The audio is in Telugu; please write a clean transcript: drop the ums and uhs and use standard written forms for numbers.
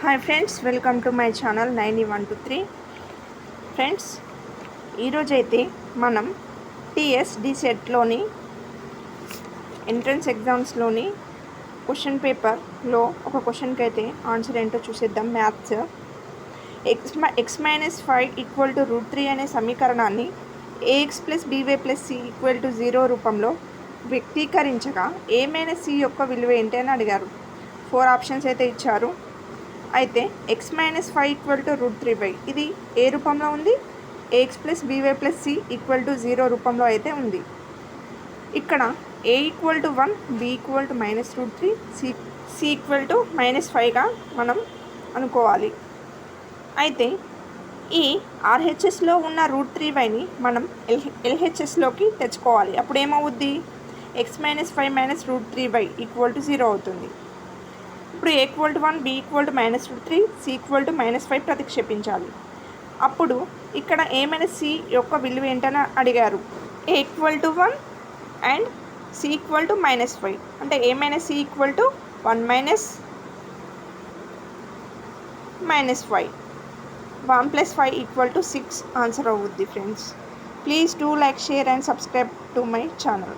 Hi friends, welcome to my channel 9123. Friends, ఈరోజైతే మనం టీఎస్డి సెట్లోని ఎంట్రన్స్ ఎగ్జామ్స్లోని క్వశ్చన్ పేపర్లో ఒక క్వశ్చన్కి అయితే ఆన్సర్ ఏంటో చూసేద్దాం. మ్యాథ్స్ ఎక్స్ మైనస్ 5 = √3 అనే సమీకరణాన్ని a x plus b y plus c = 0 రూపంలో వ్యక్తీకరించగా ఏ మైనస్ సి యొక్క విలువ ఏంటి అని అడిగారు. 4 ఆప్షన్స్ అయితే ఇచ్చారు. అయితే ఎక్స్ మైనస్ 5 = √3 ఇది ఏ రూపంలో ఉంది? A x plus b y plus c = 0 రూపంలో అయితే ఉంది. ఇక్కడ ఏ = 1, బి = -√3, సి = -5గా మనం అనుకోవాలి. అయితే ఈ ఆర్హెచ్ఎస్లో ఉన్న √3yని మనం ఎల్హెచ్ఎస్లోకి తెచ్చుకోవాలి. అప్పుడు ఏమవుద్ది? ఎక్స్ మైనస్ 5 - √3y = 0 అవుతుంది. ఇప్పుడు ఏ = 1, బి = -√3, సి = -5 ప్రతిక్షేపించాలి. అప్పుడు ఇక్కడ ఏ మైనస్ సి యొక్క విలువ ఏంటని అడిగారు. ఏ = 1 అండ్ సి = -5 అంటే ఏ మైనస్ సి = 1 - -5. 1 + 5 = 6 ఆన్సర్ అవుద్ది. Friends, please do like, share and subscribe to my channel.